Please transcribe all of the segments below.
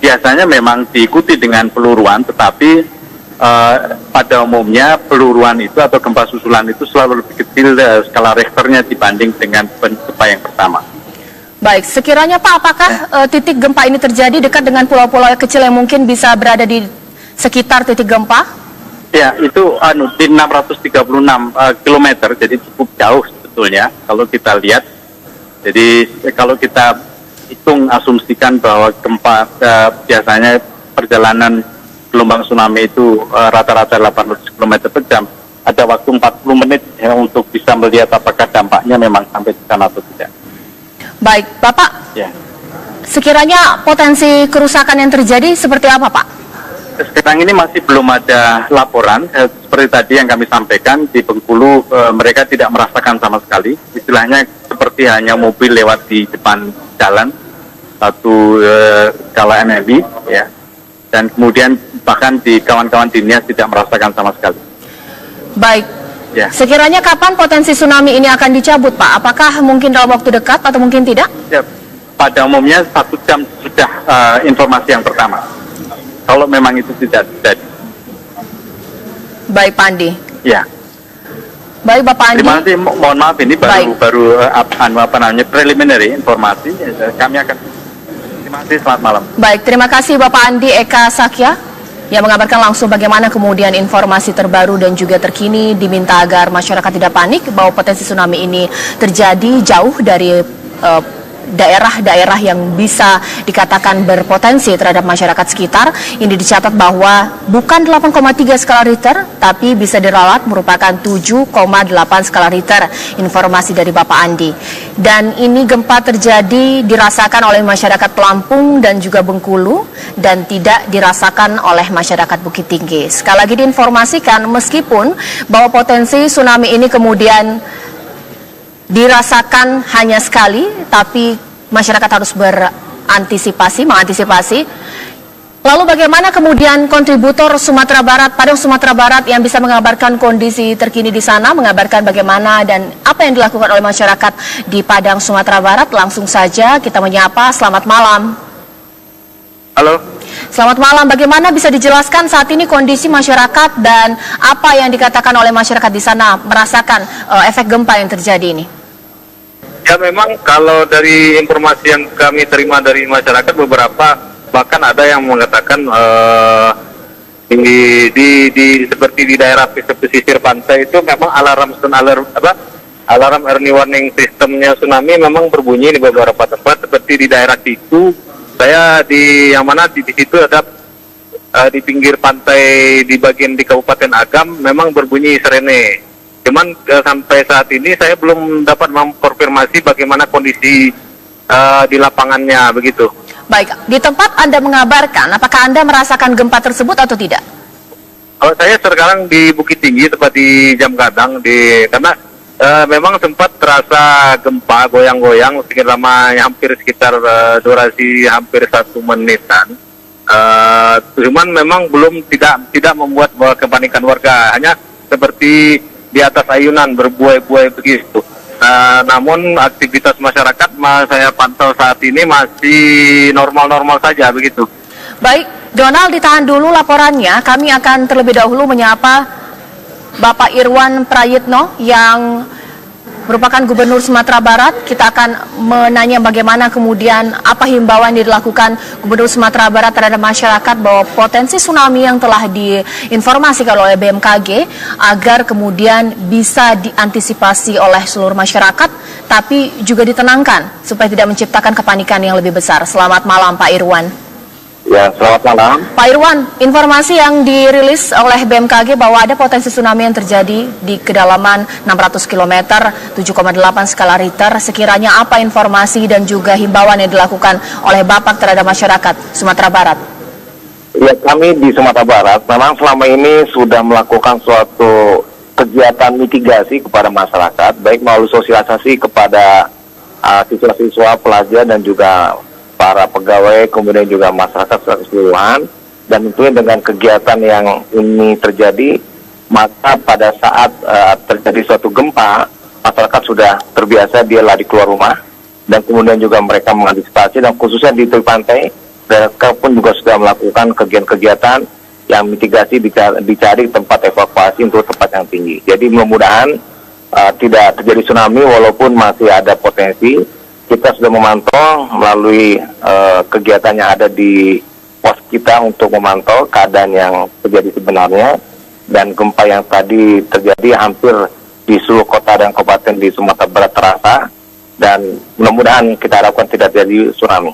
Biasanya memang diikuti dengan peluruan, tetapi pada umumnya peluruan itu atau gempa susulan itu selalu lebih kecil skala Richternya dibanding dengan gempa yang pertama. Baik, sekiranya Pak, apakah titik gempa ini terjadi dekat dengan pulau-pulau kecil yang mungkin bisa berada di sekitar titik gempa? Ya, itu di 636 km, jadi cukup jauh sebetulnya kalau kita lihat. Jadi kalau kita hitung asumsikan bahwa gempa biasanya perjalanan gelombang tsunami itu rata-rata 800 km per jam, ada waktu 40 menit ya, untuk bisa melihat apakah dampaknya memang sampai di sana atau tidak. Baik, Bapak, Ya. sekiranya potensi kerusakan yang terjadi seperti apa, Pak? Sekarang ini masih belum ada laporan, seperti tadi yang kami sampaikan, di Bengkulu mereka tidak merasakan sama sekali, istilahnya seperti hanya mobil lewat di depan jalan, satu skala MMI, ya, dan kemudian bahkan di kawan-kawan di Nias tidak merasakan sama sekali. Baik, Ya. sekiranya kapan potensi tsunami ini akan dicabut, Pak? Apakah mungkin dalam waktu dekat atau mungkin tidak? Ya, pada umumnya 1 jam sudah informasi yang pertama. Kalau memang itu tidak terjadi. Baik, Pak Andi. Ya. Baik, Bapak Andi. Terima kasih. Mohon maaf ini baru preliminary informasi. Kami akan. Terima kasih. Selamat malam. Baik, terima kasih Bapak Andi Eka Sakya yang mengabarkan langsung bagaimana kemudian informasi terbaru dan juga terkini, diminta agar masyarakat tidak panik bahwa potensi tsunami ini terjadi jauh dari daerah-daerah yang bisa dikatakan berpotensi terhadap masyarakat sekitar. Ini dicatat bahwa bukan 8,3 skala Richter, tapi bisa diralat merupakan 7,8 skala Richter. Informasi dari Bapak Andi. Dan ini gempa terjadi dirasakan oleh masyarakat Lampung dan juga Bengkulu dan tidak dirasakan oleh masyarakat Bukit Tinggi. Sekali lagi diinformasikan, meskipun bahwa potensi tsunami ini kemudian dirasakan hanya sekali, tapi masyarakat harus mengantisipasi. Lalu bagaimana kemudian kontributor Sumatera Barat, Padang Sumatera Barat yang bisa mengabarkan kondisi terkini di sana, mengabarkan bagaimana dan apa yang dilakukan oleh masyarakat di Padang Sumatera Barat? Langsung saja kita menyapa, selamat malam. Halo. Selamat malam, bagaimana bisa dijelaskan saat ini kondisi masyarakat dan apa yang dikatakan oleh masyarakat di sana merasakan efek gempa yang terjadi ini? Ya, memang kalau dari informasi yang kami terima dari masyarakat, beberapa bahkan ada yang mengatakan seperti di daerah pesisir pantai itu memang alarm early warning sistemnya tsunami memang berbunyi di beberapa tempat, seperti di daerah situ. Saya di situ ada di pinggir pantai di bagian di Kabupaten Agam memang berbunyi sirene. Cuman sampai saat ini saya belum dapat mengkonfirmasi bagaimana kondisi di lapangannya begitu. Baik, di tempat Anda mengabarkan, apakah Anda merasakan gempa tersebut atau tidak? Kalau saya sekarang di Bukit Tinggi, tepat di Jam Gadang, karena memang sempat terasa gempa goyang-goyang hampir sekitar durasi hampir 1 menitan. Cuman memang tidak membuat kepanikan warga, hanya seperti di atas ayunan berbuai-buai begitu. Namun aktivitas masyarakat saya pantau saat ini masih normal-normal saja begitu. Baik, Donald ditahan dulu laporannya. Kami akan terlebih dahulu menyapa Bapak Irwan Prayitno yang merupakan Gubernur Sumatera Barat. Kita akan menanya bagaimana kemudian apa himbauan yang dilakukan Gubernur Sumatera Barat terhadap masyarakat bahwa potensi tsunami yang telah diinformasikan oleh BMKG agar kemudian bisa diantisipasi oleh seluruh masyarakat, tapi juga ditenangkan supaya tidak menciptakan kepanikan yang lebih besar. Selamat malam Pak Irwan. Ya, selamat malam. Pak Irwan, informasi yang dirilis oleh BMKG bahwa ada potensi tsunami yang terjadi di kedalaman 600 km, 7,8 skala Richter. Sekiranya apa informasi dan juga himbauan yang dilakukan oleh Bapak terhadap masyarakat Sumatera Barat? Ya, kami di Sumatera Barat memang selama ini sudah melakukan suatu kegiatan mitigasi kepada masyarakat, baik melalui sosialisasi kepada siswa-siswa, pelajar dan juga para pegawai, kemudian juga masyarakat secara keseluruhan. Dan tentunya dengan kegiatan yang ini terjadi, maka pada saat terjadi suatu gempa, masyarakat sudah terbiasa dia lari keluar rumah, dan kemudian juga mereka mengantisipasi, dan khususnya di tepi pantai dan sekarang pun juga sudah melakukan kegiatan-kegiatan yang mitigasi dicari tempat evakuasi untuk tempat yang tinggi. Jadi mudah-mudahan tidak terjadi tsunami walaupun masih ada potensi. Kita sudah memantau melalui kegiatan yang ada di pos kita untuk memantau keadaan yang terjadi sebenarnya, dan gempa yang tadi terjadi hampir di seluruh kota dan kabupaten di Sumatera Barat terasa, dan mudah-mudahan kita harapkan tidak terjadi tsunami.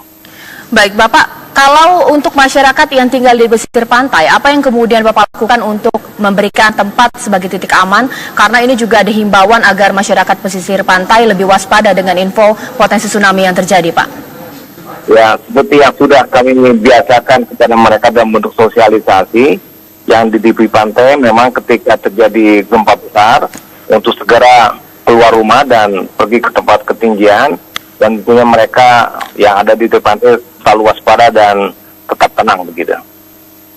Baik, Bapak, kalau untuk masyarakat yang tinggal di pesisir pantai, apa yang kemudian Bapak lakukan untuk memberikan tempat sebagai titik aman? Karena ini juga ada himbauan agar masyarakat pesisir pantai lebih waspada dengan info potensi tsunami yang terjadi, Pak. Ya, seperti yang sudah kami biasakan kepada mereka dalam bentuk sosialisasi, yang di tepi pantai memang ketika terjadi gempa besar, untuk segera keluar rumah dan pergi ke tempat ketinggian, dan tentunya mereka yang ada di tepi pantai selalu waspada dan tetap tenang begitu.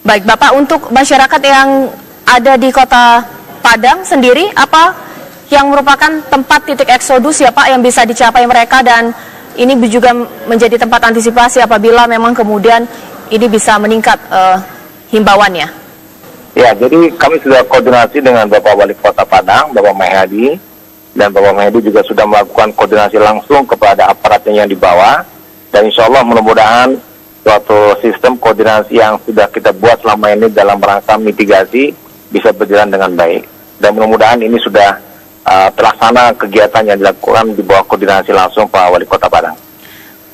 Baik, Bapak, untuk masyarakat yang ada di Kota Padang sendiri, apa yang merupakan tempat titik eksodus ya Pak yang bisa dicapai mereka, dan ini juga menjadi tempat antisipasi apabila memang kemudian ini bisa meningkat himbauannya? Ya, jadi kami sudah koordinasi dengan Bapak Wali Kota Padang, Bapak Mahadi, dan Bapak Mahadi juga sudah melakukan koordinasi langsung kepada aparatnya yang di bawah. Dan insya Allah mudah-mudahan suatu sistem koordinasi yang sudah kita buat selama ini dalam rangka mitigasi bisa berjalan dengan baik. Dan mudah-mudahan ini sudah terlaksana kegiatan yang dilakukan di bawah koordinasi langsung Pak Wali Kota Padang.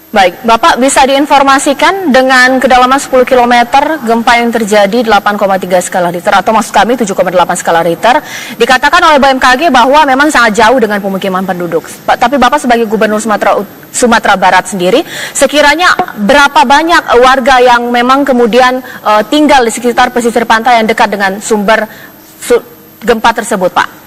Baik, Bapak bisa diinformasikan dengan kedalaman 10 km gempa yang terjadi 8,3 skala Richter, atau maksud kami 7,8 skala Richter. Dikatakan oleh BMKG bahwa memang sangat jauh dengan pemukiman penduduk. Tapi Bapak sebagai Gubernur Sumatera Barat sendiri, sekiranya berapa banyak warga yang memang kemudian tinggal di sekitar pesisir pantai yang dekat dengan sumber gempa tersebut, Pak?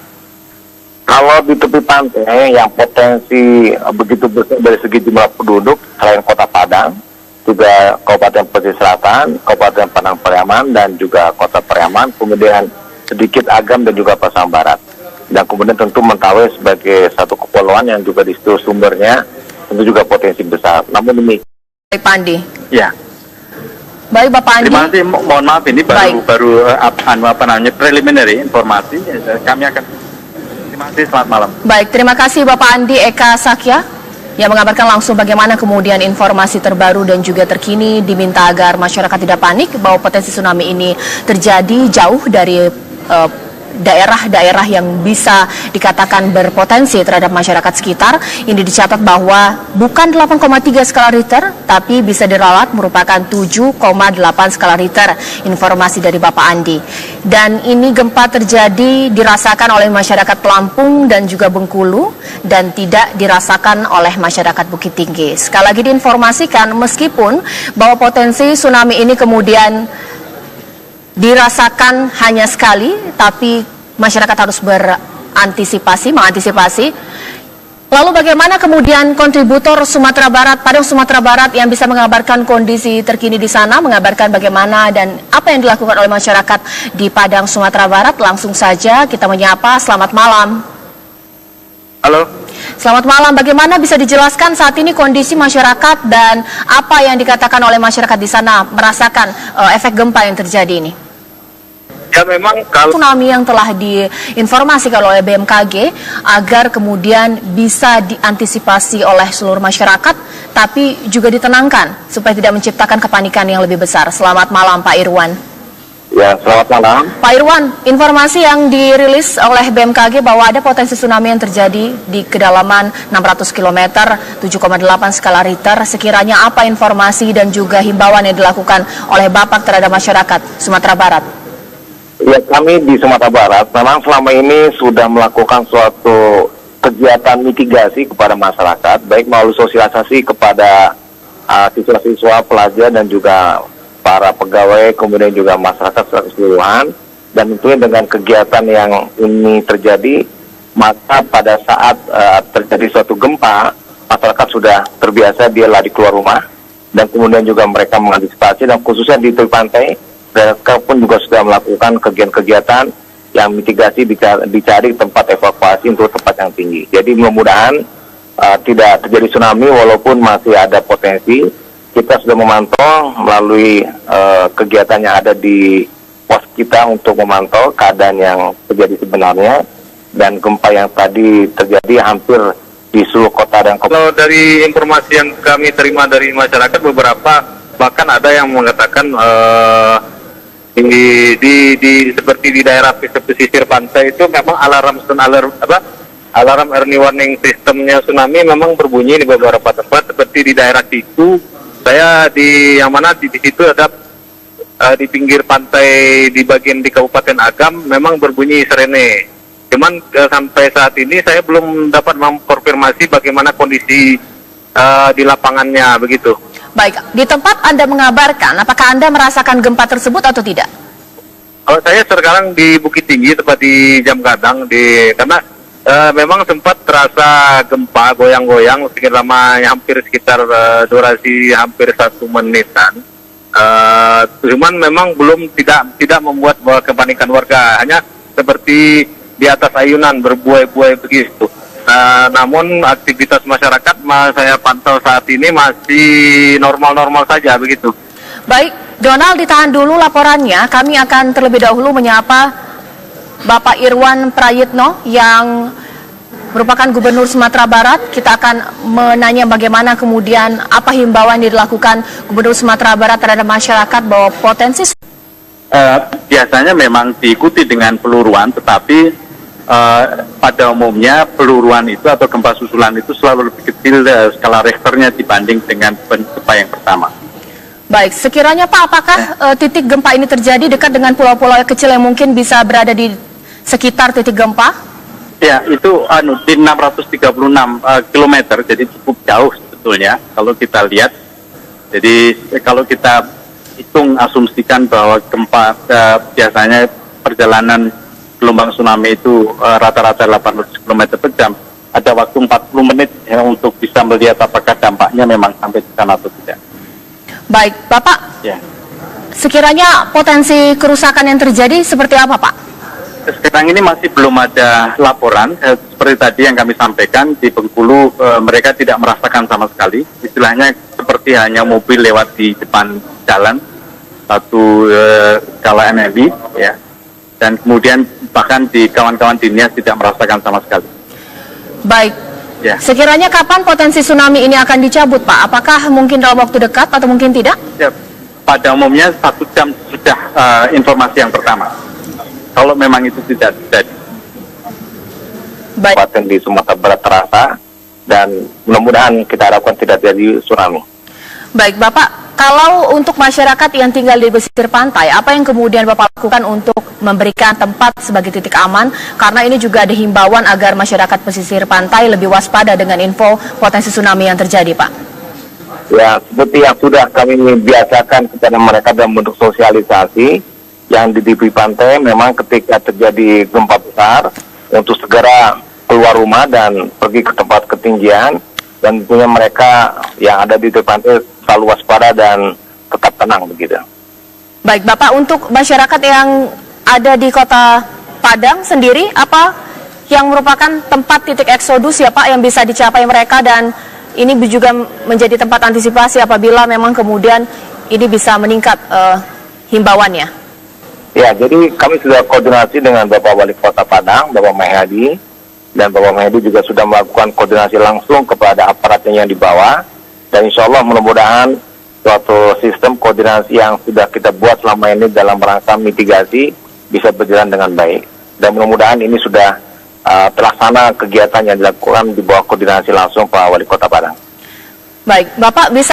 Kalau di tepi pantai yang potensi begitu besar dari segi jumlah penduduk, selain Kota Padang, juga Kabupaten Pesisir Selatan, Kabupaten Padang Pariaman, dan juga Kota Pariaman, kemudian sedikit Agam dan juga Pasang Barat. Dan kemudian tentu Mentawai sebagai satu kepulauan yang juga di situ sumbernya tentu juga potensi besar. Namun demikian. Baik, Pak Andi. Ya. Baik, Bapak Andi. Terima kasih. Mohon maaf, ini baru preliminary informasi. Kami akan. Terima kasih, selamat malam. Baik, terima kasih Bapak Andi Eka Sakya yang mengabarkan langsung bagaimana kemudian informasi terbaru dan juga terkini, diminta agar masyarakat tidak panik bahwa potensi tsunami ini terjadi jauh dari daerah-daerah yang bisa dikatakan berpotensi terhadap masyarakat sekitar. Ini dicatat bahwa bukan 8,3 skala Richter, tapi bisa diralat merupakan 7,8 skala Richter. Informasi dari Bapak Andi. Dan ini gempa terjadi dirasakan oleh masyarakat Lampung dan juga Bengkulu, dan tidak dirasakan oleh masyarakat Bukit Tinggi. Sekali lagi diinformasikan, meskipun bahwa potensi tsunami ini kemudian dirasakan hanya sekali, tapi masyarakat harus mengantisipasi. Lalu bagaimana kemudian kontributor Sumatera Barat, Padang Sumatera Barat yang bisa mengabarkan kondisi terkini di sana, mengabarkan bagaimana dan apa yang dilakukan oleh masyarakat di Padang Sumatera Barat? Langsung saja kita menyapa. Selamat malam. Halo. Selamat malam, bagaimana bisa dijelaskan saat ini kondisi masyarakat dan apa yang dikatakan oleh masyarakat di sana merasakan efek gempa yang terjadi ini? Ya memang kalau Tsunami yang telah diinformasikan oleh BMKG agar kemudian bisa diantisipasi oleh seluruh masyarakat, tapi juga ditenangkan supaya tidak menciptakan kepanikan yang lebih besar. Selamat malam Pak Irwan. Ya, selamat malam. Pak Irwan, informasi yang dirilis oleh BMKG bahwa ada potensi tsunami yang terjadi di kedalaman 600 km, 7,8 skala Richter. Sekiranya apa informasi dan juga himbauan yang dilakukan oleh Bapak terhadap masyarakat Sumatera Barat? Ya, kami di Sumatera Barat memang selama ini sudah melakukan suatu kegiatan mitigasi kepada masyarakat, baik melalui sosialisasi kepada siswa-siswa, pelajar, dan juga para pegawai, kemudian juga masyarakat secara keseluruhan. Dan tentunya dengan kegiatan yang ini terjadi, maka pada saat terjadi suatu gempa, masyarakat sudah terbiasa dia lari keluar rumah, dan kemudian juga mereka mengantisipasi, dan khususnya di tepi pantai, dan sekarang pun juga sudah melakukan kegiatan-kegiatan yang mitigasi dicari tempat evakuasi untuk tempat yang tinggi. Jadi mudah-mudahan tidak terjadi tsunami walaupun masih ada potensi. kita sudah memantau melalui kegiatan yang ada di pos kita untuk memantau keadaan yang terjadi sebenarnya, dan gempa yang tadi terjadi hampir di seluruh kota dan kabupaten. Kalau dari informasi yang kami terima dari masyarakat, beberapa bahkan ada yang mengatakan seperti di daerah pesisir pantai itu memang alarm early warning sistemnya tsunami memang berbunyi di beberapa tempat, seperti di daerah situ. Saya di situ ada di pinggir pantai di bagian di Kabupaten Agam memang berbunyi sirene. Cuman sampai saat ini saya belum dapat mengkonfirmasi bagaimana kondisi di lapangannya begitu. Baik, di tempat Anda mengabarkan, apakah Anda merasakan gempa tersebut atau tidak? Kalau saya sekarang di Bukit Tinggi, tepat di Jam Gadang, karena memang sempat terasa gempa goyang-goyang sekitar lamanya hampir sekitar durasi hampir 1 menitan. Cuman memang tidak membuat kepanikan warga, hanya seperti di atas ayunan berbuai-buai begitu. Namun aktivitas masyarakat saya pantau saat ini masih normal-normal saja begitu. Baik, Donald ditahan dulu laporannya. Kami akan terlebih dahulu menyapa Bapak Irwan Prayitno yang merupakan Gubernur Sumatera Barat. Kita akan menanya bagaimana kemudian apa himbauan yang dilakukan Gubernur Sumatera Barat terhadap masyarakat bahwa potensi biasanya memang diikuti dengan peluruan, tetapi pada umumnya peluruan itu atau gempa susulan itu selalu lebih kecil skala Richternya dibanding dengan gempa yang pertama. Baik, sekiranya Pak, apakah titik gempa ini terjadi dekat dengan pulau-pulau kecil yang mungkin bisa berada di sekitar titik gempa? Ya, itu di 636 km, jadi cukup jauh sebetulnya kalau kita lihat. Jadi kalau kita hitung asumsikan bahwa gempa biasanya perjalanan gelombang tsunami itu rata-rata 800 km per jam, ada waktu 40 menit ya, untuk bisa melihat apakah dampaknya memang sampai di sana atau tidak. Baik, Bapak, Ya. sekiranya potensi kerusakan yang terjadi seperti apa, Pak? Sekarang ini masih belum ada laporan, seperti tadi yang kami sampaikan, di Bengkulu mereka tidak merasakan sama sekali, istilahnya seperti hanya mobil lewat di depan jalan, satu skala MMI, ya. Dan kemudian bahkan di kawan-kawan dinas tidak merasakan sama sekali. Baik, Ya. sekiranya kapan potensi tsunami ini akan dicabut, Pak? Apakah mungkin dalam waktu dekat atau mungkin tidak? Ya, pada umumnya 1 jam sudah informasi yang pertama. Kalau memang itu tidak terjadi. Baik. Kabupaten di Sumatera Barat terasa, dan mudah-mudahan kita harapkan tidak terjadi tsunami. Baik, Bapak, kalau untuk masyarakat yang tinggal di pesisir pantai, apa yang kemudian Bapak lakukan untuk memberikan tempat sebagai titik aman? Karena ini juga ada himbauan agar masyarakat pesisir pantai lebih waspada dengan info potensi tsunami yang terjadi, Pak. Ya, seperti yang sudah kami biasakan kepada mereka dalam bentuk sosialisasi, yang di tepi pantai memang ketika terjadi gempa besar, untuk segera keluar rumah dan pergi ke tempat ketinggian, dan tentunya mereka yang ada di tepi pantai selalu waspada dan tetap tenang begitu. Baik, Bapak, untuk masyarakat yang ada di Kota Padang sendiri, apa yang merupakan tempat titik eksodus ya Pak yang bisa dicapai mereka, dan ini juga menjadi tempat antisipasi apabila memang kemudian ini bisa meningkat himbauannya? Ya, jadi kami sudah koordinasi dengan Bapak Wali Kota Padang, Bapak Mahadi, dan Bapak Mahadi juga sudah melakukan koordinasi langsung kepada aparatnya yang di bawah. Dan insya Allah mudah-mudahan suatu sistem koordinasi yang sudah kita buat selama ini dalam rangka mitigasi bisa berjalan dengan baik. Dan mudah-mudahan ini sudah terlaksana kegiatan yang dilakukan di bawah koordinasi langsung Pak Wali Kota Padang. Baik, Bapak bisa